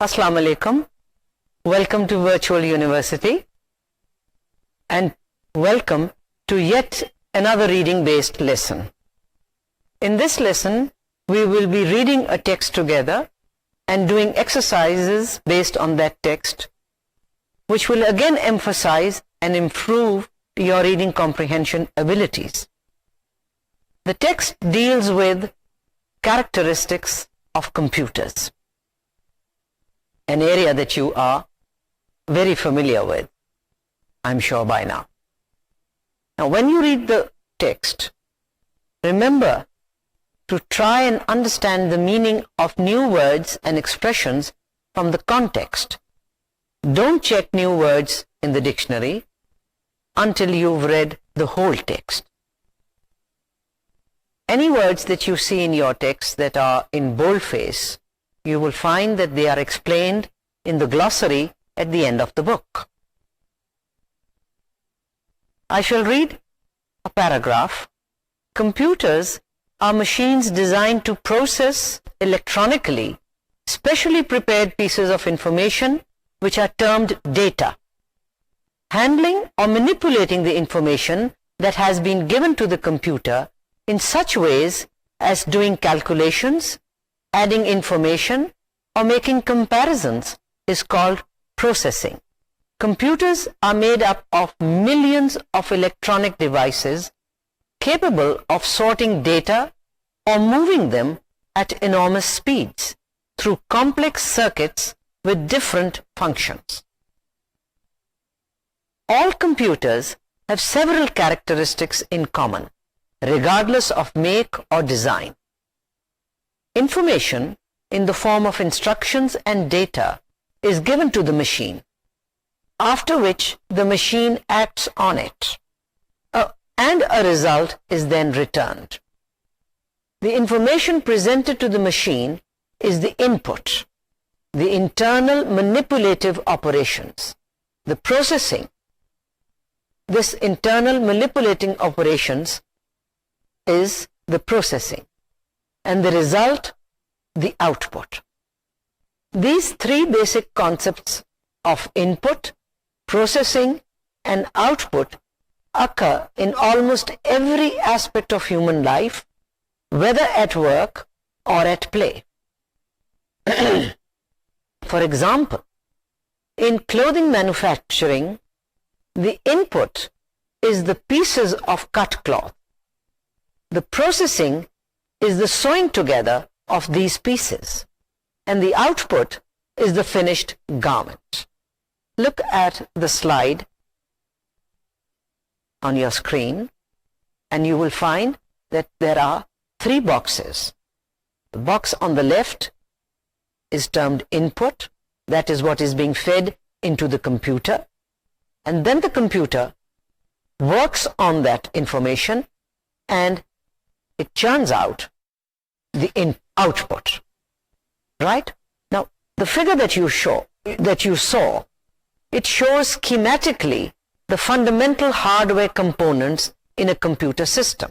Assalamu alaikum. Welcome to Virtual University and welcome to yet another reading based lesson. In this lesson, we will be reading a text together and doing exercises based on that text, which will again emphasize and improve your reading comprehension abilities. The text deals with characteristics of computers, an area that you are very familiar with, I'm sure by now. Now, when you read the text, remember to try and understand the meaning of new words and expressions from the context. Don't check new words in the dictionary until you've read the whole text. Any words that you see in your text that are in boldface, you will find that they are explained in the glossary at the end of the book. I shall read a paragraph. Computers are machines designed to process electronically specially prepared pieces of information which are termed data. Handling or manipulating the information that has been given to the computer in such ways as doing calculations, adding information, or making comparisons is called processing. Computers are made up of millions of electronic devices capable of sorting data or moving them at enormous speeds through complex circuits with different functions. All computers have several characteristics in common, regardless of make or design. Information in the form of instructions and data is given to the machine, after which the machine acts on it, and a result is then returned. The information presented to the machine is the input, the internal manipulative operations, the processing. This internal manipulating operations is the processing, and the result, the output. These three basic concepts of input, processing, and output occur in almost every aspect of human life, whether at work or at play. For example, in clothing manufacturing, the input is the pieces of cut cloth. The processing is the sewing together of these pieces, and the output is the finished garment. Look at the slide on your screen, and you will find that there are three boxes. The box on the left is termed input. That is what is being fed into the computer, and then the computer works on that information and it churns out the output. Right? Now, the figure that you saw, it shows schematically the fundamental hardware components in a computer system.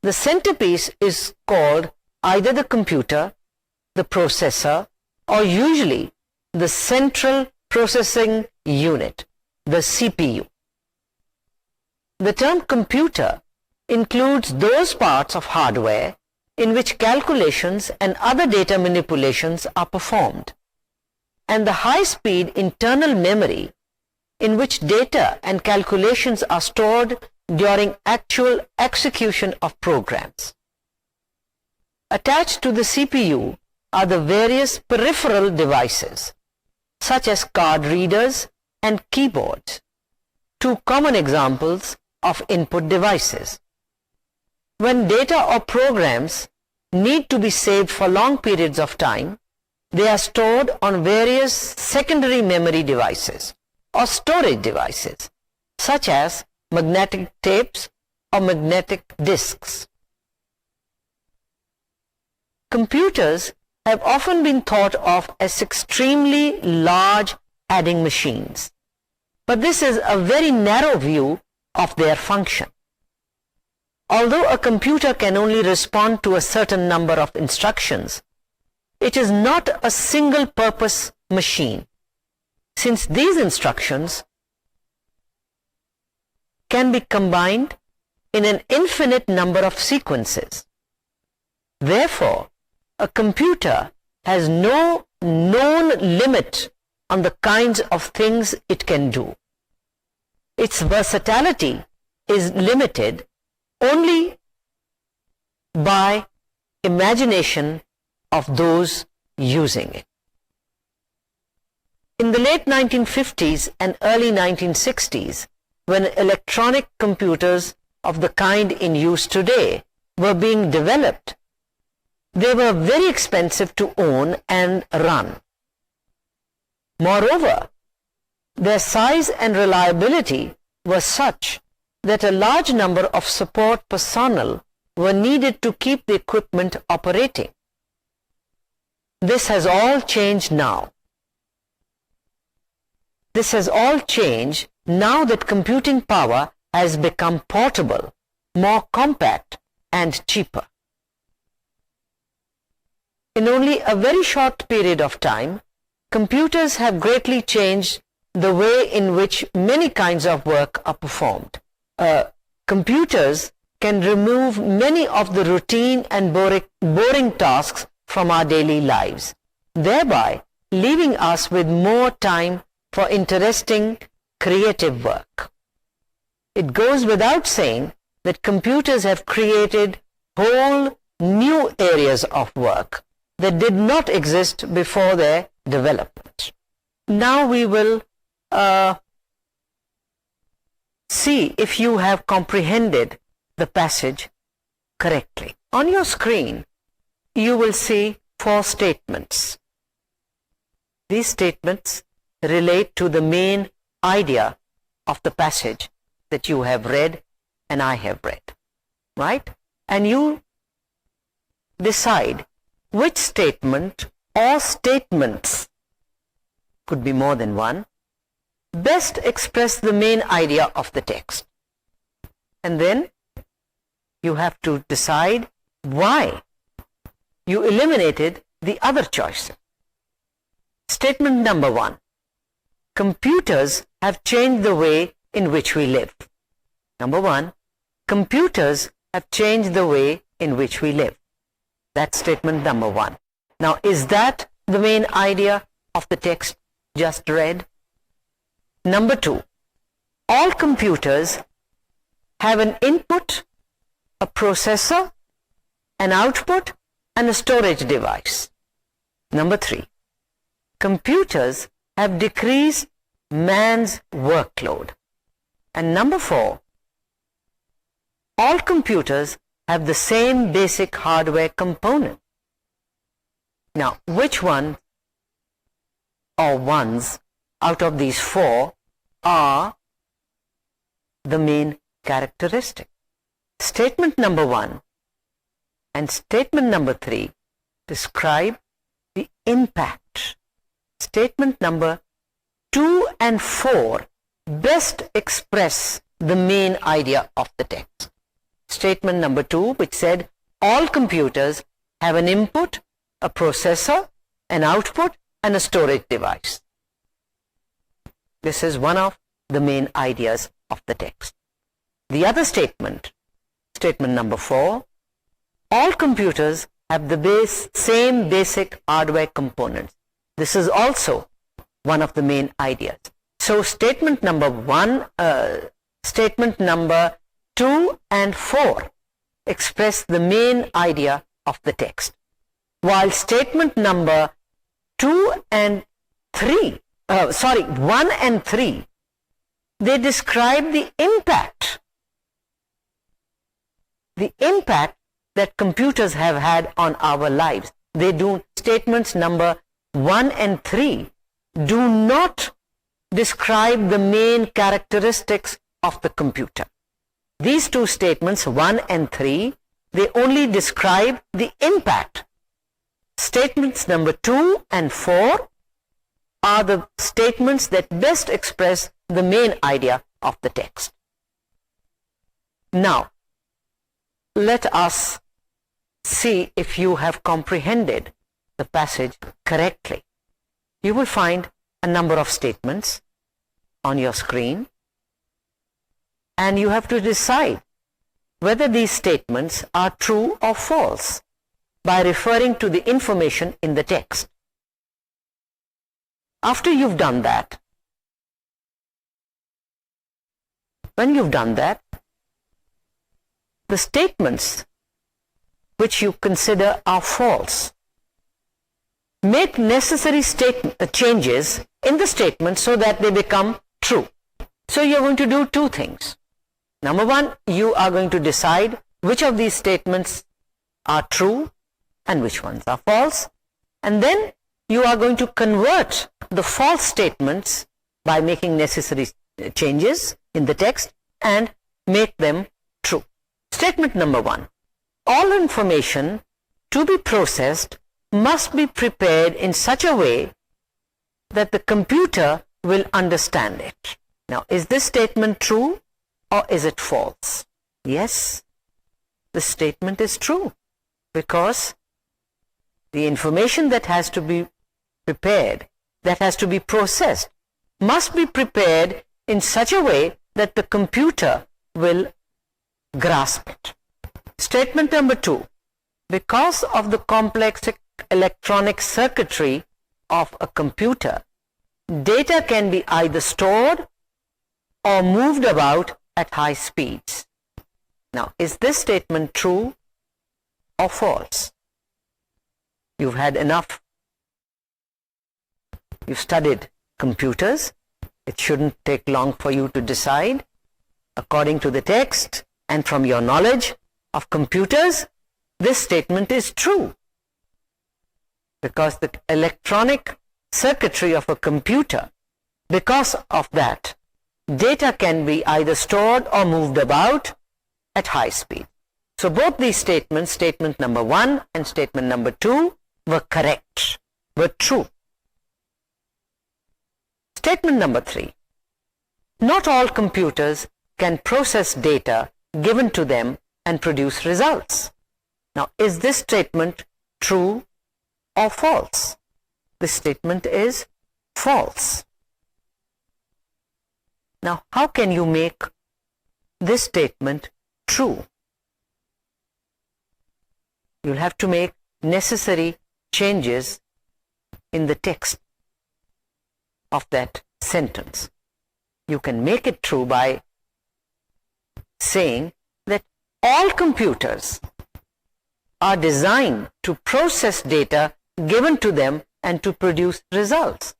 The centerpiece is called either the computer, the processor, or usually the central processing unit, the CPU. The term computer includes those parts of hardware in which calculations and other data manipulations are performed, and the high-speed internal memory in which data and calculations are stored during actual execution of programs. Attached to the CPU are the various peripheral devices, such as card readers and keyboards, two common examples of input devices. When data or programs need to be saved for long periods of time, they are stored on various secondary memory devices or storage devices, such as magnetic tapes or magnetic disks. Computers have often been thought of as extremely large adding machines, but this is a very narrow view of their function. Although a computer can only respond to a certain number of instructions, it is not a single purpose machine, since these instructions can be combined in an infinite number of sequences. Therefore, a computer has no known limit on the kinds of things it can do. Its versatility is limited only by imagination of those using it. In the late 1950s and early 1960s, when electronic computers of the kind in use today were being developed, they were very expensive to own and run. Moreover, their size and reliability were such that a large number of support personnel were needed to keep the equipment operating. This has all changed now. This has all changed now that computing power has become portable, more compact, and cheaper. In only a very short period of time, computers have greatly changed the way in which many kinds of work are performed. Computers can remove many of the routine and boring tasks from our daily lives, thereby leaving us with more time for interesting, creative work. It goes without saying that computers have created whole new areas of work that did not exist before their development. Now we will see if you have comprehended the passage correctly. On your screen, you will see 4 statements. These statements relate to the main idea of the passage that you have read and I have read, right? And you decide which statement or statements, could be more than one, best express the main idea of the text. And then you have to decide why you eliminated the other choices. Statement number 1. Computers have changed the way in which we live. Number 1. Computers have changed the way in which we live. That's statement number 1. Now, is that the main idea of the text just read? Number 2. All computers have an input, a processor, an output, and a storage device. Number 3. Computers have decreased man's workload. And number 4. All computers have the same basic hardware component. Now, which one or ones out of these 4 are the main characteristic? Statement number 1 and statement number 3 describe the impact. Statement number 2 and 4 best express the main idea of the text. Statement number 2, which said all computers have an input, a processor, an output, and a storage device. This is one of the main ideas of the text. The other statement, statement number 4, all computers have the same basic hardware components. This is also one of the main ideas. So statement number 1, statement number 2 and 4 express the main idea of the text, while statement number 1 and 3, they describe the impact that computers have had on our lives. Statements number 1 and 3 do not describe the main characteristics of the computer. These 2 statements, 1 and 3, they only describe the impact. Statements number 2 and 4 are the statements that best express the main idea of the text. Now, let us see if you have comprehended the passage correctly. You will find a number of statements on your screen, and you have to decide whether these statements are true or false by referring to the information in the text. After you've done that, when you've done that, the statements which you consider are false, make necessary changes in the statement so that they become true. So you're going to do two things. Number one, you are going to decide which of these statements are true and which ones are false, and then you are going to convert the false statements by making necessary changes in the text and make them true. Statement number one: all information to be processed must be prepared in such a way that the computer will understand it. Now, is this statement true or is it false? Yes, the statement is true, because the information that has to be prepared, that has to be processed, must be prepared in such a way that the computer will grasp it. Statement number two: because of the complex electronic circuitry of a computer, data can be either stored or moved about at high speeds. Now, is this statement true or false? You've had enough. You've studied computers. It shouldn't take long for you to decide. According to the text and from your knowledge of computers, this statement is true, because the electronic circuitry of a computer, because of that, data can be either stored or moved about at high speed. So both these statements, statement number one and statement number two, were correct, were true. Statement number three: not all computers can process data given to them and produce results. Now, is this statement true or false? This statement is false. Now, how can you make this statement true? You'll have to make necessary changes in the text of that sentence. You can make it true by saying that all computers are designed to process data given to them and to produce results.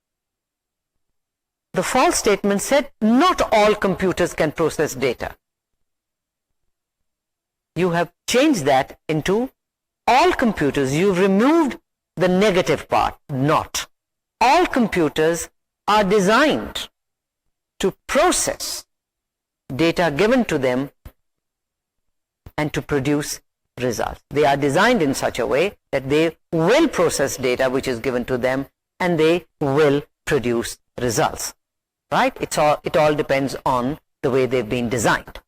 The false statement said not all computers can process data. You have changed that into all computers. You've removed the negative part, not. All computers are designed to process data given to them and to produce results. They are designed in such a way that they will process data which is given to them and they will produce results. Right? It all depends on the way they've been designed.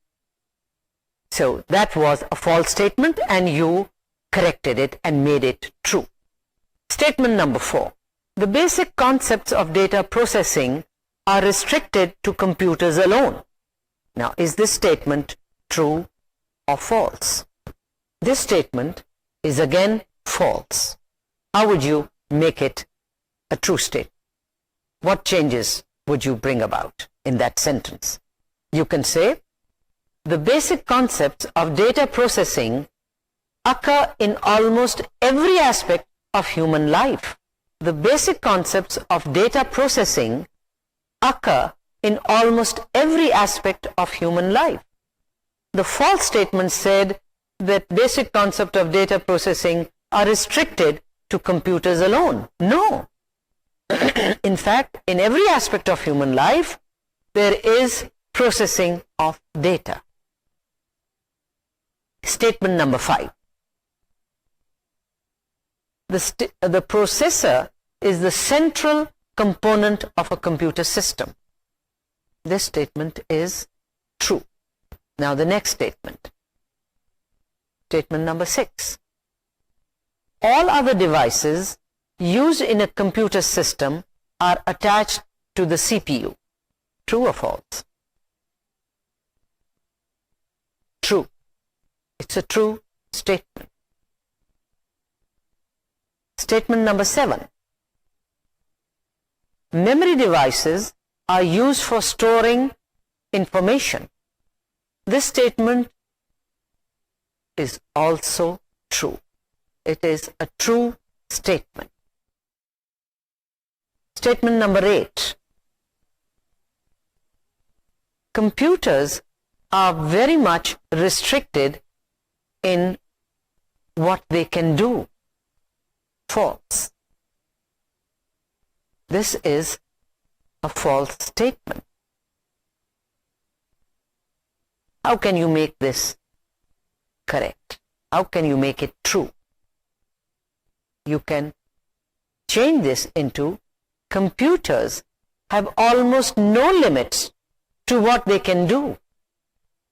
So that was a false statement and you corrected it and made it true. Statement number four: the basic concepts of data processing are restricted to computers alone. Now, is this statement true or false? This statement is again false. How would you make it a true statement? What changes would you bring about in that sentence? You can say, the basic concepts of data processing occur in almost every aspect of human life. The basic concepts of data processing occur in almost every aspect of human life. The false statement said that basic concepts of data processing are restricted to computers alone. No. In fact, in every aspect of human life, there is processing of data. Statement number five: the processor is the central component of a computer system. This statement is true. Now the next statement. Statement number six: all other devices used in a computer system are attached to the CPU. True or false? True. It's a true statement. Statement number 7. Memory devices are used for storing information. This statement is also true. It is a true statement. Statement number 8. Computers are very much restricted in what they can do. False. This is a false statement. How can you make this correct? How can you make it true? You can change this into computers have almost no limits to what they can do.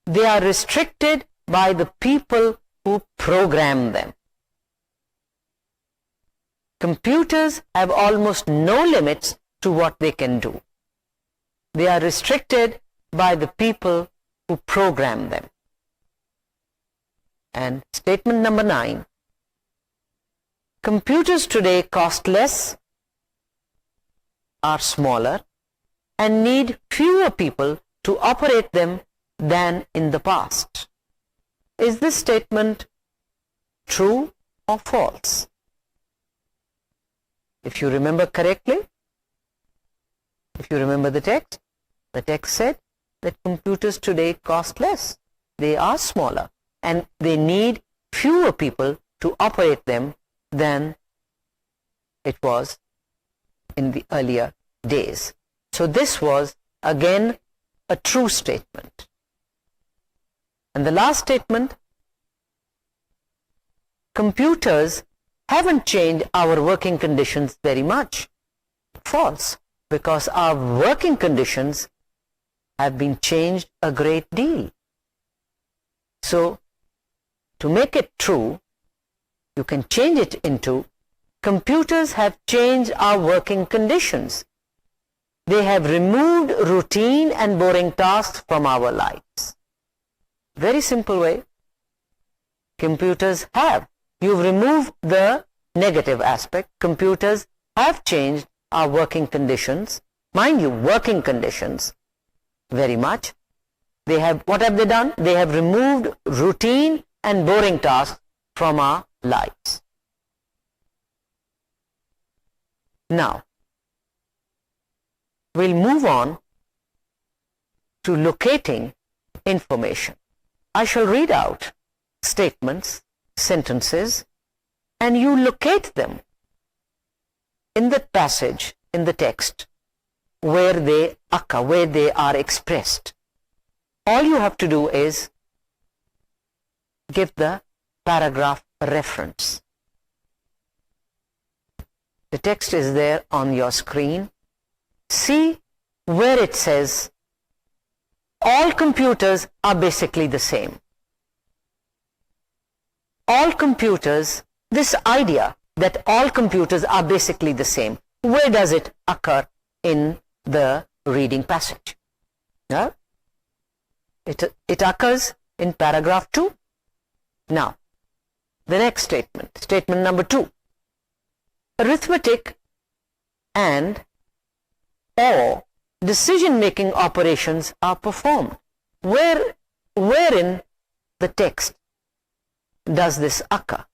They are restricted by the people who program them. Computers have almost no limits to what they can do. They are restricted by the people who program them. And statement number 9. Computers today cost less, are smaller, and need fewer people to operate them than in the past. Is this statement true or false? If you remember correctly, if you remember the text said that computers today cost less, they are smaller, and they need fewer people to operate them than it was in the earlier days. So this was again a true statement. And the last statement, computers haven't changed our working conditions very much. False, because our working conditions have been changed a great deal. So to make it true, you can change it into computers have changed our working conditions. They have removed routine and boring tasks from our lives. Very simple way. Computers have. You've removed the negative aspect. Computers have changed our working conditions. Mind you, working conditions very much. They have, what have they done? They have removed routine and boring tasks from our lives. Now, we'll move on to locating information. I shall read out statements, sentences, and you locate them in the passage, in the text, where they occur, where they are expressed. All you have to do is give the paragraph reference. The text is there on your screen. See where it says all computers are basically the same. All computers, this idea that all computers are basically the same, where does it occur in the reading passage? Yeah? It occurs in paragraph 2. Now, the next statement, statement number 2. Arithmetic and or decision-making operations are performed. Wherein the text does this occur?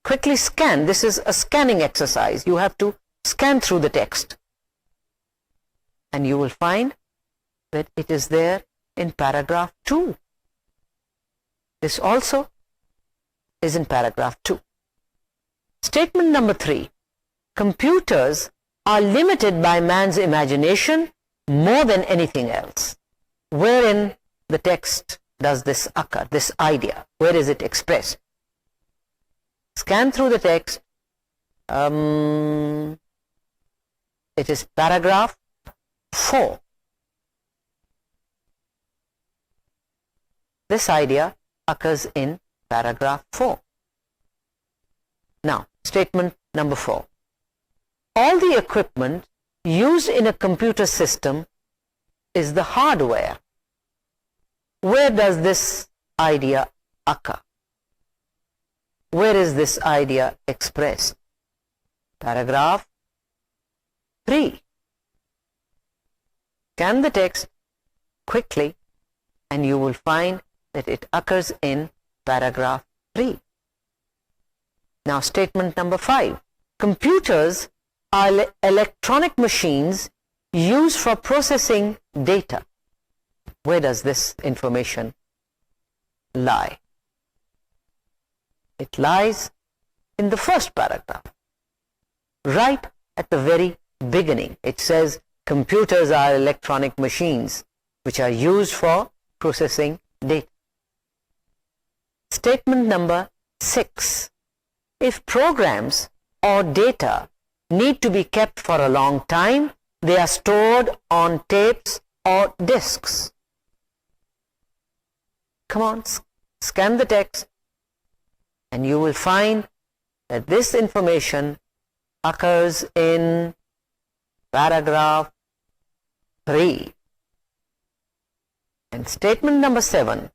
Quickly scan. This is a scanning exercise. You have to scan through the text. And you will find that it is there in paragraph 2. This also is in paragraph 2. Statement number 3. Computers are limited by man's imagination more than anything else. Wherein the text does this occur, this idea? Where is it expressed? Scan through the text. It is paragraph 4. This idea occurs in paragraph 4. Now, statement Number 4. All the equipment used in a computer system is the hardware. Where does this idea occur? Where is this idea expressed? Paragraph 3. Scan the text quickly and you will find that it occurs in paragraph 3. Now statement number 5. Computers are electronic machines used for processing data. Where does this information lie? It lies in the first paragraph. Right at the very beginning, it says computers are electronic machines which are used for processing data. Statement number 6. If programs or data need to be kept for a long time, they are stored on tapes or disks. Come on, scan the text and you will find that this information occurs in paragraph 3. And statement number 7.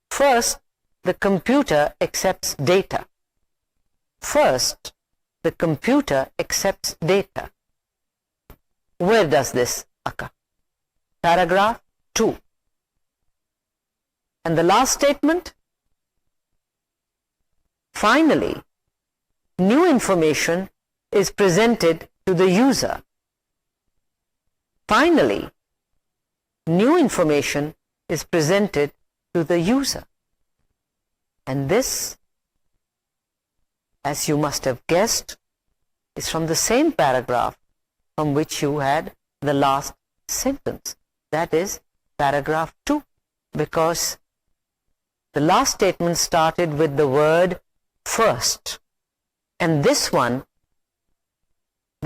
First, the computer accepts data. First, the computer accepts data. Where does this occur? Paragraph 2. And the last statement. Finally, new information is presented to the user. Finally, new information is presented to the user. And this, as you must have guessed, is from the same paragraph from which you had the last sentence. That is paragraph 2, because the last statement started with the word first. And this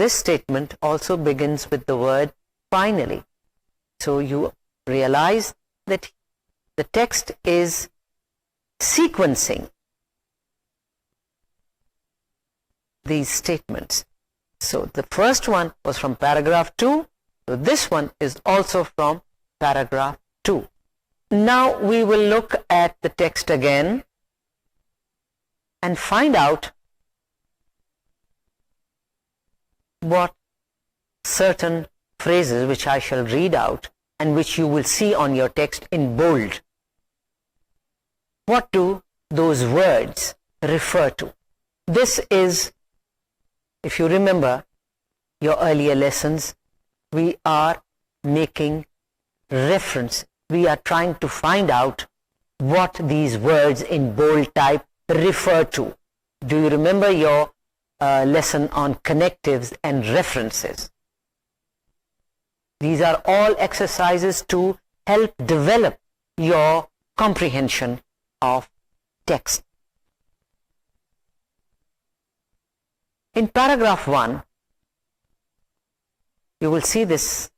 statement also begins with the word finally. So you realize that the text is sequencing these statements. So the first one was from paragraph 2. So this one is also from paragraph 2. Now we will look at the text again and find out what certain phrases which I shall read out and which you will see on your text in bold. What do those words refer to? This is, if you remember your earlier lessons, we are making reference. We are trying to find out what these words in bold type refer to. Do you remember your lesson on connectives and references? These are all exercises to help develop your comprehension of text. In paragraph 1, you will see this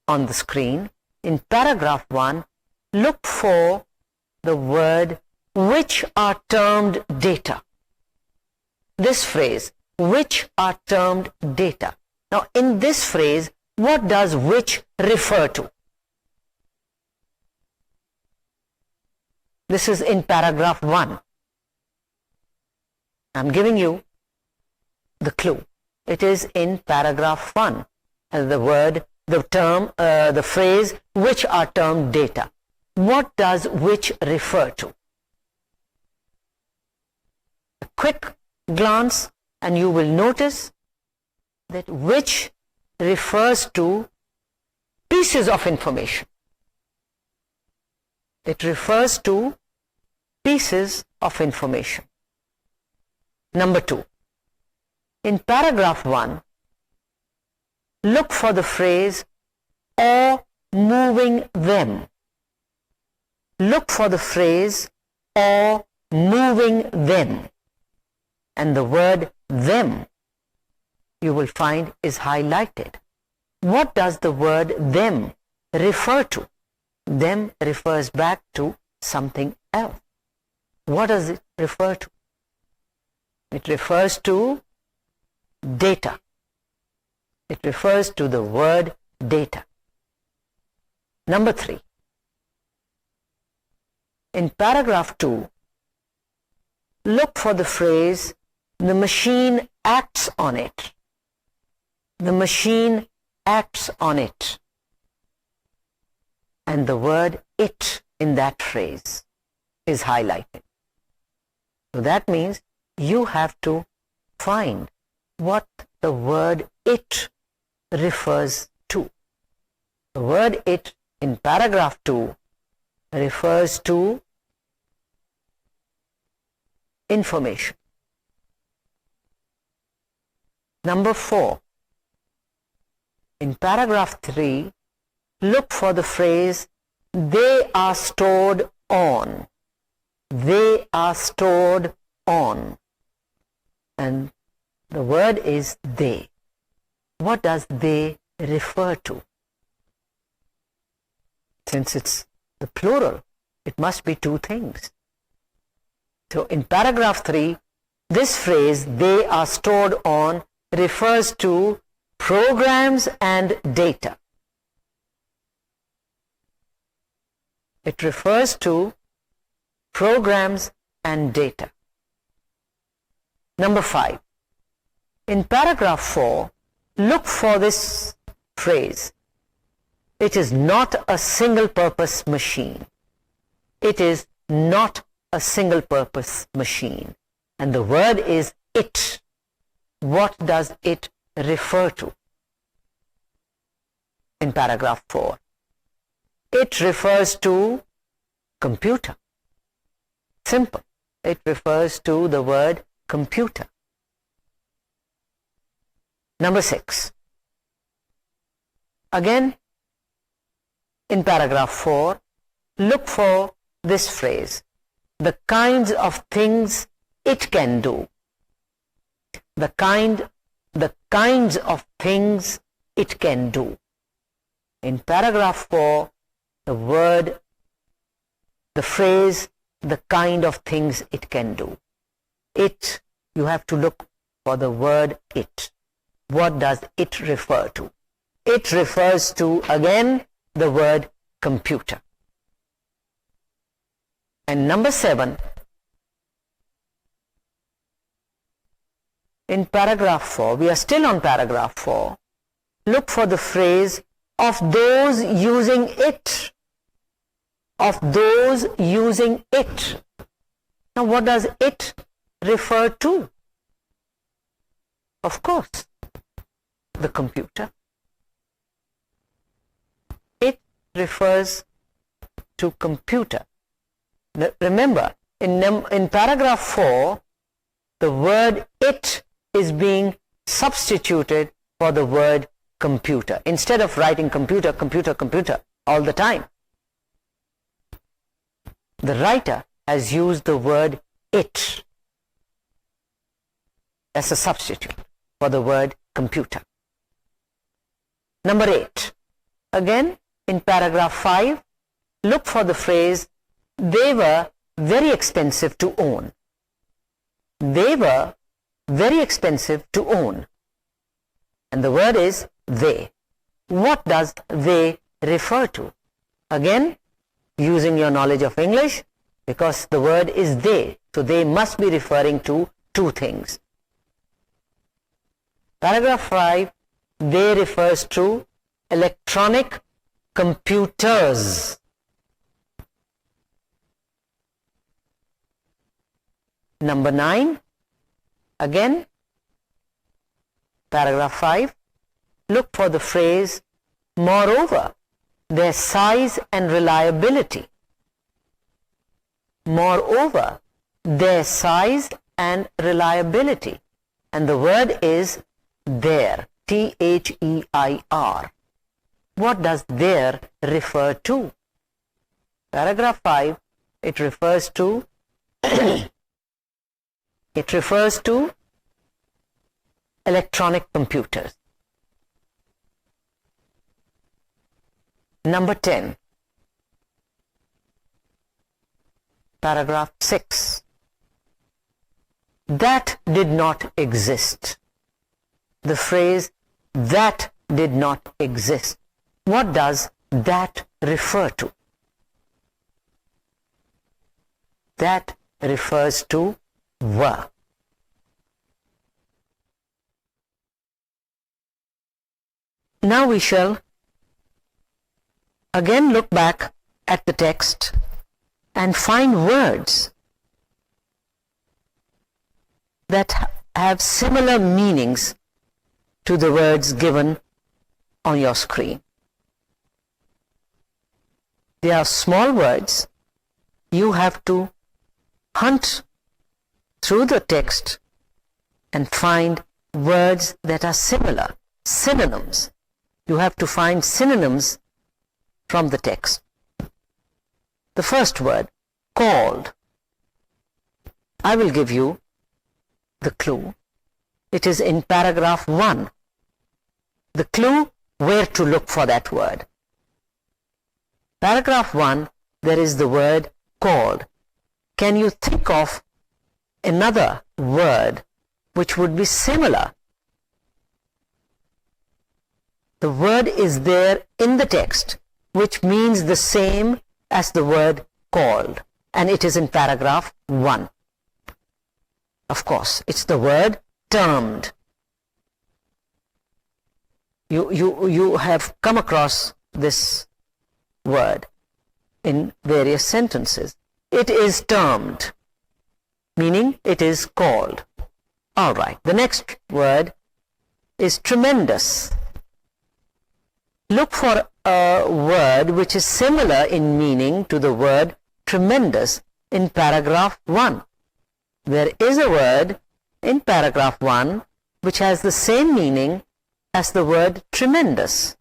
on the screen. In paragraph 1, look for the word which are termed data. This phrase, which are termed data. Now in this phrase, what does which refer to? This is in paragraph 1. I'm giving you the clue. It is in paragraph 1. The phrase which are termed data. What does which refer to? A quick glance and you will notice that which refers to pieces of information. It refers to pieces of information. Number 2. In paragraph 1, look for the phrase or moving them. Look for the phrase or moving them. And the word them, you will find, is highlighted. What does the word them refer to? Them refers back to something else. What does it refer to? It refers to data. It refers to the word data. Number 3. In paragraph 2, look for the phrase, the machine acts on it. The machine acts on it. And the word it in that phrase is highlighted. So that means you have to find what the word it refers to. The word it in paragraph 2 refers to information. Number 4. In paragraph 3, look for the phrase, they are stored on. They are stored on. And the word is they. What does they refer to? Since it's the plural, it must be two things. So in paragraph 3, this phrase, they are stored on, refers to programs and data. It refers to programs and data. Number 5. In paragraph 4, look for this phrase. It is not a single-purpose machine. It is not a single-purpose machine. And the word is it. What does it refer to? In paragraph 4, it refers to computer. Simple. It refers to the word computer. Number 6. Again, in paragraph 4, look for this phrase, the kinds of things it can do. The kinds of things it can do. In paragraph 4, the phrase, the kind of things it can do. It, you have to look for the word it. What does it refer to? It refers to, again, the word computer. And number 7, in paragraph 4, we are still on paragraph 4, look for the phrase, of those using it. Of those using it. Now what does it refer to? Of course, the computer. It refers to computer. Remember, in paragraph 4, the word it is being substituted for the word computer. Instead of writing computer, computer, computer all the time, the writer has used the word it as a substitute for the word computer. Number 8. Again, in paragraph 5, look for the phrase, they were very expensive to own. They were very expensive to own. And the word is they. What does they refer to? Again, using your knowledge of English, because the word is they, so they must be referring to two things. Paragraph 5, they refers to electronic computers. Number 9, again, paragraph 5, look for the phrase, moreover, their size and reliability. Moreover, their size and reliability. And the word is their, T-H-E-I-R. What does their refer to? Paragraph 5, it refers to electronic computers. Number 10, paragraph 6. that did not exist. The phrase that did not exist. What does that refer to? That refers to were. Now we shall again look back at the text and find words that have similar meanings to the words given on your screen. They are small words. You have to hunt through the text and find words that are similar, synonyms. You have to find synonyms from the text. The first word, called. I will give you the clue. It is in paragraph 1. The clue where to look for that word. Paragraph 1, there is the word called. Can you think of another word which would be similar? The word is there in the text which means the same as the word called, and it is in paragraph 1. Of course, it's the word termed. You have come across this word in various sentences. It is termed, meaning it is called. All right, the next word is tremendous. Look for a word which is similar in meaning to the word tremendous in paragraph 1. There is a word in paragraph 1 which has the same meaning as the word tremendous.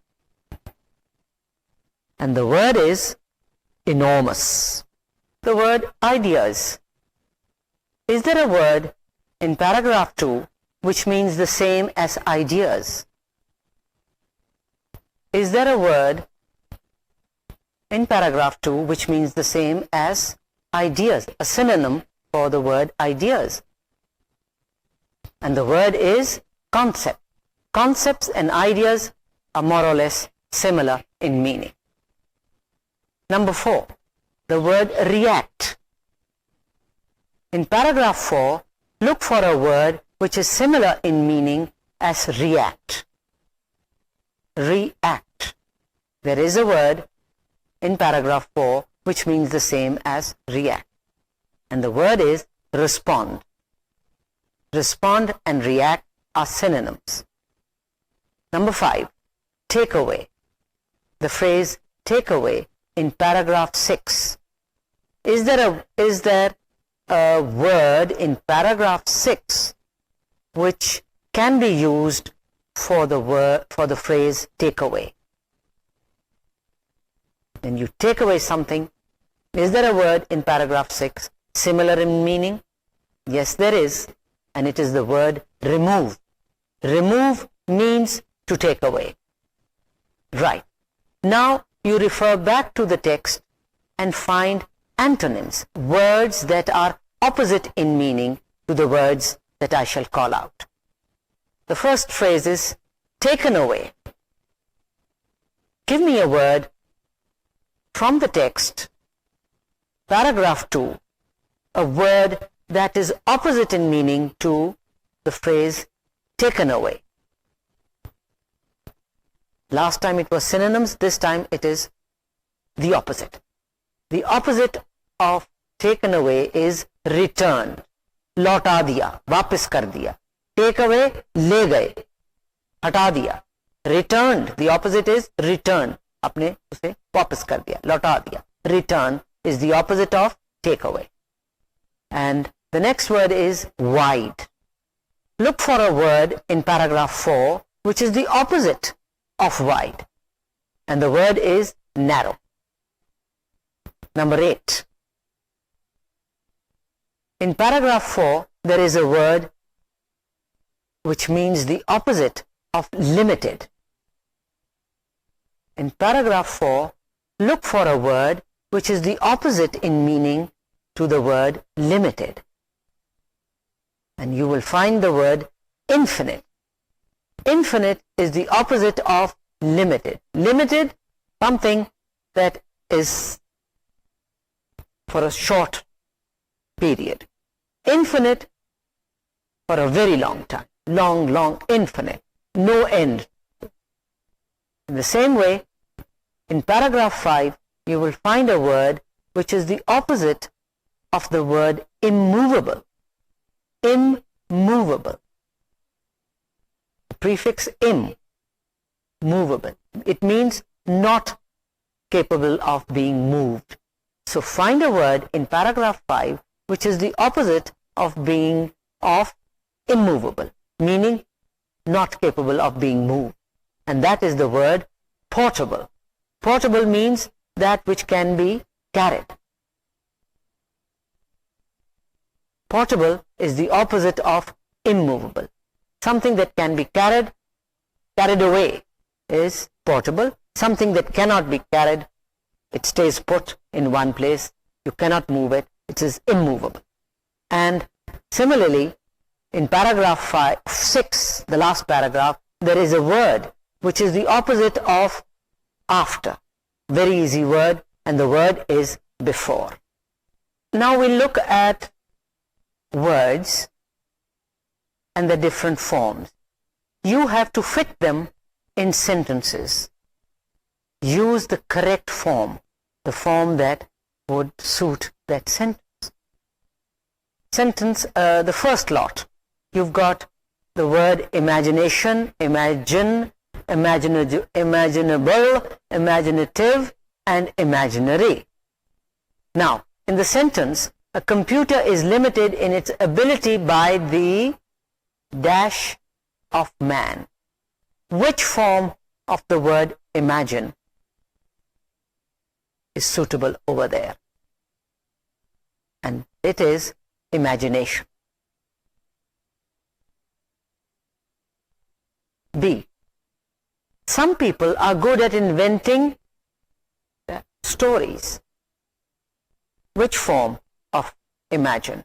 And the word is enormous. The word ideas. Is there a word in paragraph 2 which means the same as ideas? Is there a word in paragraph 2 which means the same as ideas, a synonym for the word ideas? And the word is concept. Concepts and ideas are more or less similar in meaning. Number 4, the word react. In paragraph 4, look for a word which is similar in meaning as react. React. There is a word in paragraph 4 which means the same as react. And the word is respond. Respond and react are synonyms. Number 5, take away. The phrase take away in paragraph 6. Is there a word in paragraph 6 which can be used for the phrase take away? When you take away something, is there a word in paragraph 6 similar in meaning? Yes, there is, and it is the word remove. Remove means to take away. Right. Now you refer back to the text and find antonyms, words that are opposite in meaning to the words that I shall call out. The first phrase is taken away. Give me a word from the text, paragraph 2, a word that is opposite in meaning to the phrase taken away. Last time it was synonyms, this time it is the opposite. The opposite of taken away is returned. लौटा दिया, वापस कर दिया. Take away, ले गए, हटा दिया. Returned, the opposite is return. आपने उसे वापस कर दिया, लौटा दिया. Return is the opposite of take away. And the next word is wide. Look for a word in paragraph 4 which is the opposite of wide. And the word is narrow. Number 8. In paragraph 4, there is a word which means the opposite of limited. In paragraph 4, look for a word which is the opposite in meaning to the word limited. and you will find the word infinite. Infinite is the opposite of limited. Limited, something that is for a short period. Infinite, for a very long time. Long, infinite. No end. In the same way, in paragraph 5, you will find a word which is the opposite of the word immovable. Immovable. The prefix im, movable. It means not capable of being moved. So find a word in paragraph 5 which is the opposite of being immovable, meaning not capable of being moved. And that is the word portable. Portable means that which can be carried. Portable is the opposite of immovable. Something that can be carried away is portable. Something that cannot be carried, it stays put in one place. You cannot move it. It is immovable. And similarly, in paragraph 6, the last paragraph, there is a word which is the opposite of after. Very easy word, and the word is before. Now we look at words and the different forms. You have to fit them in sentences. Use the correct form, the form that would suit that sentence. The first lot, you've got the word imagination, imagine, imaginable, imaginative, and imaginary. Now, in the sentence, a computer is limited in its ability by the dash of man. Which form of the word imagine is suitable over there? And it is imagination. B. Some people are good at inventing stories. Which form of imagine?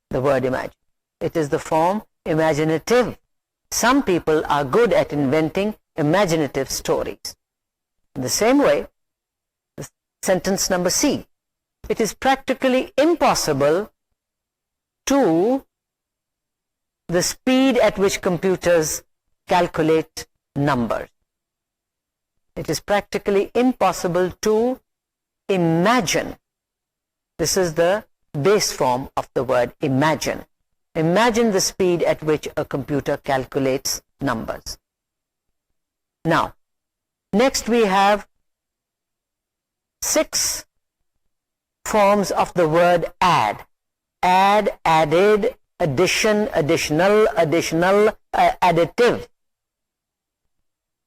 The word imagine. It is the form imaginative. Some people are good at inventing imaginative stories. In the same way, sentence number C. It is practically impossible to the speed at which computers calculate numbers. It is practically impossible to imagine. This is the base form of the word imagine. Imagine the speed at which a computer calculates numbers. Now, next we have 6 forms of the word add. Add, added, addition, additional, additive.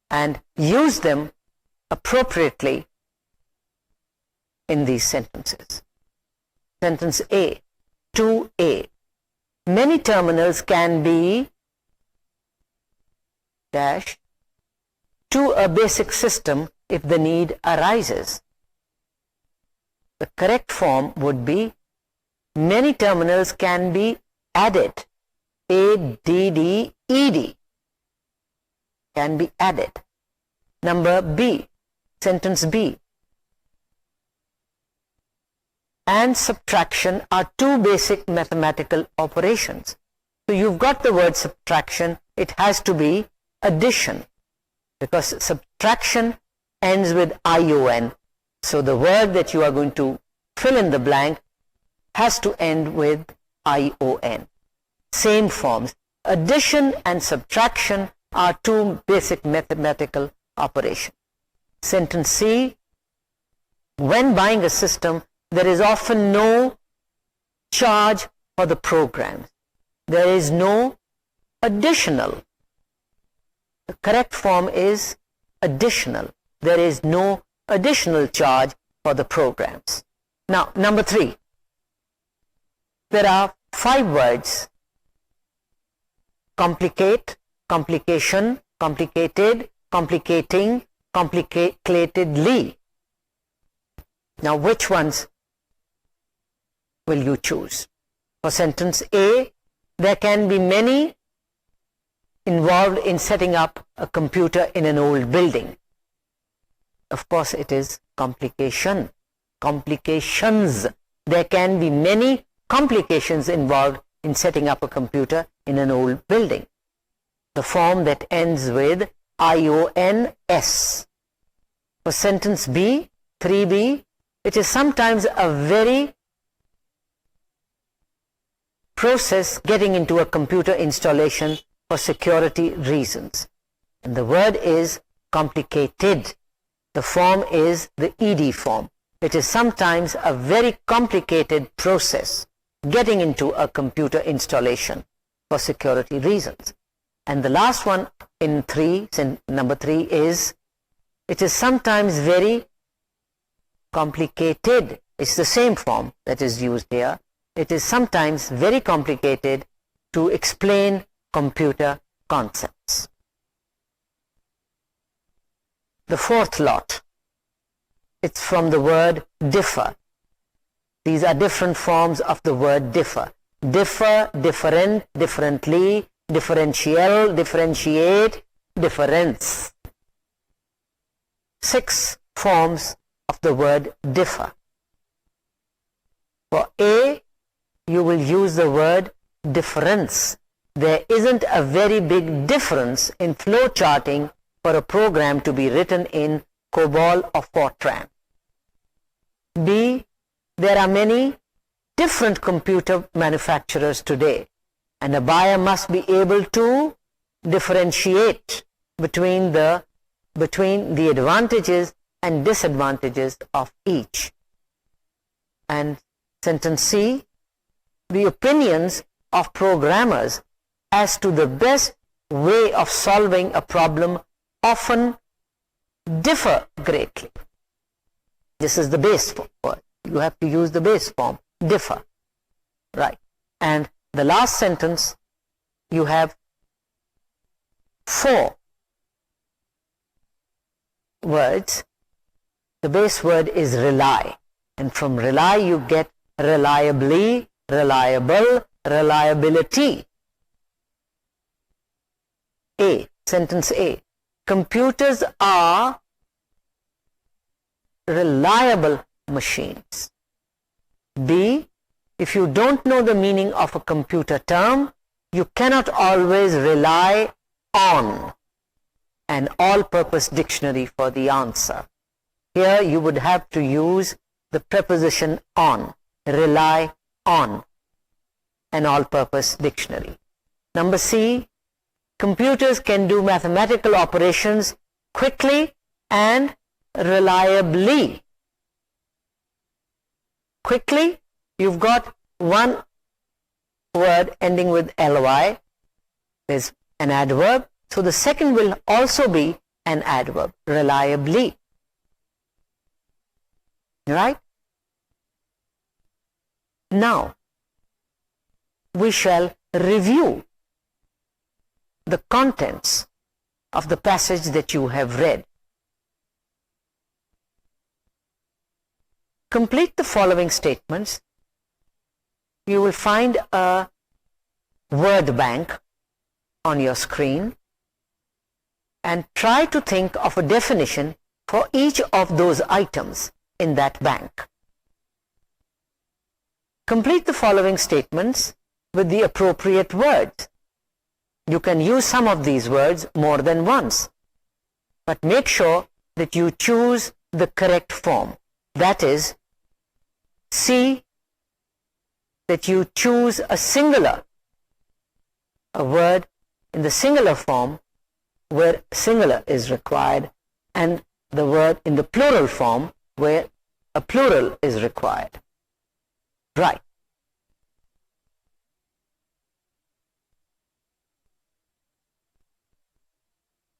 And use them appropriately in these sentences. Sentence A, to A. Many terminals can be dash to a basic system if the need arises. The correct form would be many terminals can be added. A-D-D-E-D. Can be added. Number B, sentence B. And subtraction are 2 basic mathematical operations. So you've got the word subtraction, it has to be addition, because subtraction ends with ION. So the word that you are going to fill in the blank has to end with ION. Same forms. Addition and subtraction are 2 basic mathematical operations. Sentence C. When buying a system, there is often no charge for the programs. There is no additional. The correct form is additional. There is no additional charge for the programs. Now, number 3. There are 5 words. Complicate, complication, complicated, complicating, complicatedly. Now, which ones will you choose? For sentence A, there can be many involved in setting up a computer in an old building. Of course, it is complication. Complications. There can be many complications involved in setting up a computer in an old building. The form that ends with IONS. For sentence B, 3B, it is sometimes a very process getting into a computer installation for security reasons. And the word is complicated. The form is the ED form. It is sometimes a very complicated process getting into a computer installation for security reasons. And the last one in 3, number 3 is, it is sometimes very complicated. It's the same form that is used here. It is sometimes very complicated to explain computer concepts. The fourth lot, it's from the word differ. These are different forms of the word differ. Differ, different, differently, differential, differentiate, difference. 6 forms of the word differ. For A, you will use the word difference. There isn't a very big difference in flow charting for a program to be written in COBOL or Fortran. B, there are many different computer manufacturers today, and a buyer must be able to differentiate between the advantages and disadvantages of each. And sentence C, the opinions of programmers as to the best way of solving a problem often differ greatly. This is the base word. You have to use the base form, differ. Right. And the last sentence, you have 4 words. The base word is rely. And from rely you get reliably, reliable, reliability. A, sentence A. Computers are reliable machines. B, if you don't know the meaning of a computer term, you cannot always rely on an all-purpose dictionary for the answer. Here you would have to use the preposition on, rely on an all-purpose dictionary. Number C, computers can do mathematical operations quickly and reliably. Quickly, you've got one word ending with ly, is an adverb, so the second will also be an adverb, reliably. Right? Now, we shall review the contents of the passage that you have read. Complete the following statements. You will find a word bank on your screen and try to think of a definition for each of those items in that bank. Complete the following statements with the appropriate words. You can use some of these words more than once, but make sure that you choose the correct form. That is, see that you choose a singular, a word in the singular form where singular is required, and the word in the plural form where a plural is required. Right.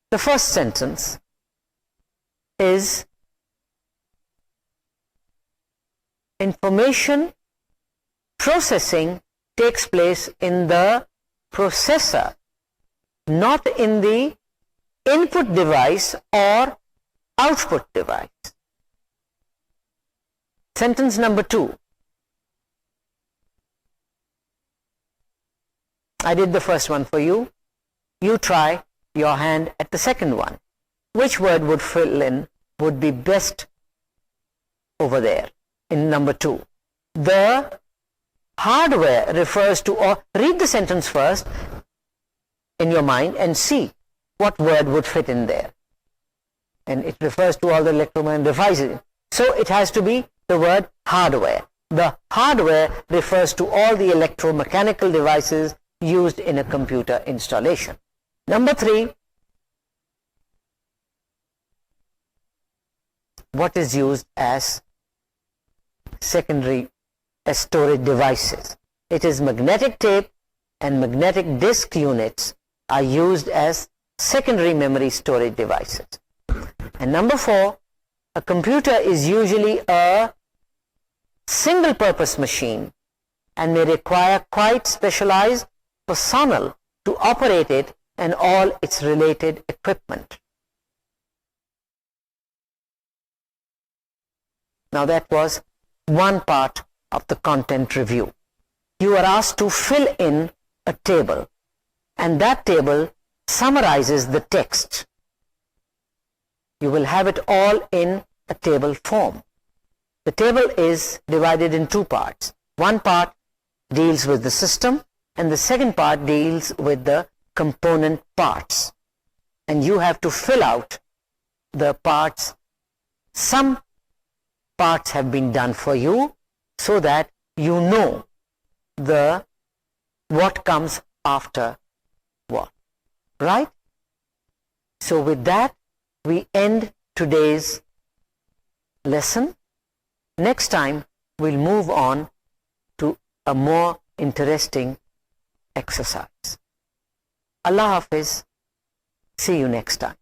The first sentence is information processing takes place in the processor, not in the input device or output device. Sentence number 2. I did the first one for you. You try your hand at the second one. Which word would fill in, would be best over there in number 2? The hardware refers to, or read the sentence first in your mind and see what word would fit in there. And it refers to all the electromagnetic devices. So it has to be the word hardware. The hardware refers to all the electromechanical devices used in a computer installation. Number 3, what is used as secondary storage devices? It is magnetic tape and magnetic disk units are used as secondary memory storage devices. And number 4, a computer is usually a single purpose machine and may require quite specialized personnel to operate it and all its related equipment. Now that was one part of the content review. You are asked to fill in a table, and that table summarizes the text. You will have it all in a table form. The table is divided in 2 parts. One part deals with the system and the second part deals with the component parts. And you have to fill out the parts. Some parts have been done for you so that you know what comes after what. Right? So with that, we end today's lesson. Next time, we'll move on to a more interesting exercise. Allah Hafiz. See you next time.